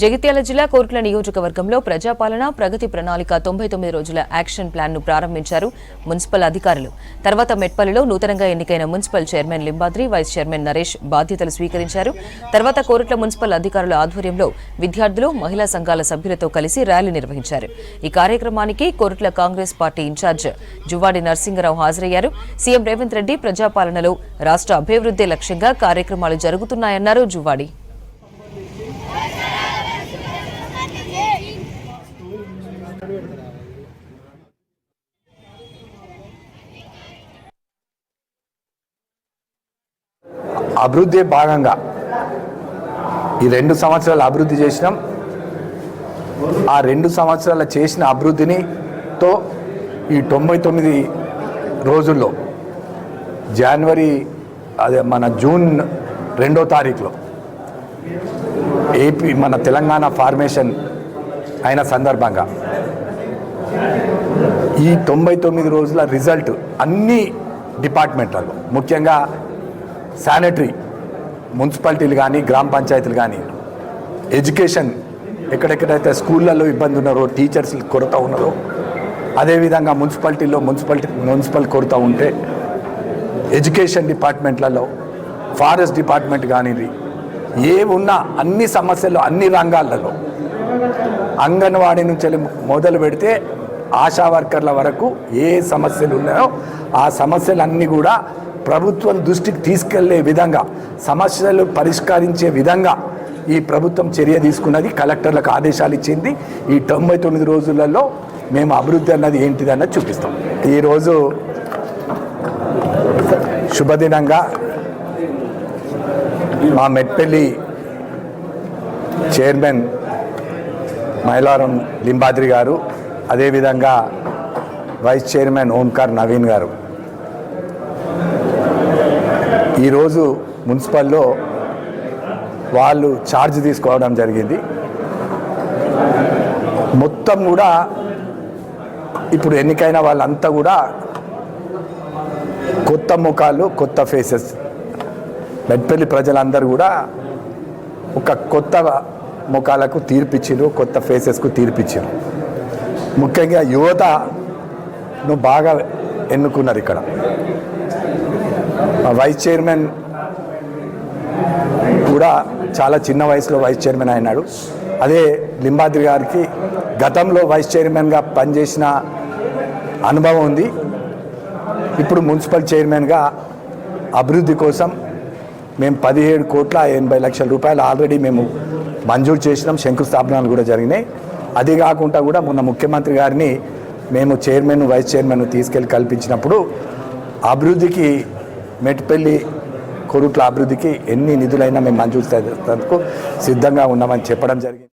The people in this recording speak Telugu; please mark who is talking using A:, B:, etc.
A: జగిత్యాల జిల్లా కోరుట్ల నియోజకవర్గంలో ప్రజాపాలన ప్రగతి ప్రణాళిక 99 రోజుల యాక్షన్ ప్లాన్ ను ప్రారంభించారు మున్సిపల్ అధికారులు. తర్వాత మెట్పల్లిలో నూతనంగా ఎన్నికైన municipal chairman Limbadri, vice chairman Naresh బాధ్యతలు స్వీకరించారు. తర్వాత కోరుట్ల మున్సిపల్ అధికారుల ఆధ్వర్యంలో విద్యార్థులు, మహిళా సంఘాల సభ్యులతో కలిసి ర్యాలీ నిర్వహించారు. ఈ కార్యక్రమానికి కోరుట్ల కాంగ్రెస్ పార్టీ ఇన్ఛార్జ్ జువ్వాడి నరసింగరావు హాజరయ్యారు. సీఎం రేవంత్ రెడ్డి ప్రజాపాలనలో రాష్ట్ర అభివృద్ధి లక్ష్యంగా కార్యక్రమాలు జరుగుతున్నాయన్నారు జువ్వాడి.
B: అభివృద్ధి భాగంగా ఈ 2 సంవత్సరాలు అభివృద్ధి చేసినాం. ఆ 2 సంవత్సరాల చేసిన అభివృద్ధినితో ఈ 99 రోజుల్లో జూన్ 2వ తారీఖులో మన తెలంగాణ ఫార్మేషన్ అయిన సందర్భంగా ఈ 99 రోజుల రిజల్ట్ అన్ని డిపార్ట్మెంట్లలో, ముఖ్యంగా శానిటరీ, మున్సిపాలిటీలు కానీ, గ్రామ పంచాయతీలు కానీ, ఎడ్యుకేషన్, ఎక్కడెక్కడైతే స్కూళ్ళల్లో ఇబ్బంది ఉన్నారో, టీచర్స్ కొరత ఉన్నారో, అదేవిధంగా మున్సిపాలిటీలో మున్సిపల్ కొరత ఉంటే ఎడ్యుకేషన్ డిపార్ట్మెంట్లలో, ఫారెస్ట్ డిపార్ట్మెంట్ కానీ, ఏ ఉన్నా అన్ని సమస్యలు అన్ని రంగాలలో, అంగన్వాడీ నుంచి మొదలు పెడితే ఆశా వర్కర్ల వరకు ఏ సమస్యలు ఉన్నాయో ఆ సమస్యలన్నీ కూడా ప్రభుత్వం దృష్టికి తీసుకెళ్లే విధంగా, సమస్యలు పరిష్కరించే విధంగా ఈ ప్రభుత్వం చర్య తీసుకున్నది. కలెక్టర్లకు ఆదేశాలు ఇచ్చింది. ఈ 99 రోజులలో మేము అభివృద్ధి అన్నది ఏంటిదన్నది చూపిస్తాం. ఈరోజు శుభదినంగా మా మెట్పల్లి చైర్మన్ మైలారం లింబాద్రి గారు, అదేవిధంగా వైస్ చైర్మన్ ఓంకార్ నవీన్ గారు ఈరోజు మున్సిపల్లో వాళ్ళు ఛార్జ్ తీసుకోవడం జరిగింది. మొత్తం కూడా ఇప్పుడు ఎన్నికైన వాళ్ళంతా కూడా కొత్త ముఖాలు, కొత్త ఫేసెస్. మెట్పల్లి ప్రజలందరూ కూడా ఒక కొత్త ముఖాలకు తీర్పిచ్చారు, కొత్త ఫేసెస్కు తీర్పిచ్చారు. ముఖ్యంగా యువతను బాగా ఎన్నుకున్నారు. ఇక్కడ వైస్ చైర్మన్ కూడా చాలా చిన్న వయసులో వైస్ చైర్మన్ అయినాడు. అదే లింబాద్రి గారికి గతంలో వైస్ చైర్మన్గా పనిచేసిన అనుభవం ఉంది. ఇప్పుడు మున్సిపల్ చైర్మన్గా అభివృద్ధి కోసం మేము 17,80,00,000 రూపాయలు ఆల్రెడీ మేము మంజూరు చేసినాం. శంకుస్థాపనలు కూడా జరిగినాయి. అది కాకుండా కూడా మొన్న ముఖ్యమంత్రి గారిని మేము చైర్మన్, వైస్ చైర్మన్ తీసుకెళ్ళి కల్పించినప్పుడు అభివృద్ధికి, మెట్పల్లి కోరుట్ల అభివృద్ధికి ఎన్ని నిధులైనా మేము మంజూరు చేసేందుకు సిద్ధంగా ఉన్నామని చెప్పడం జరిగింది.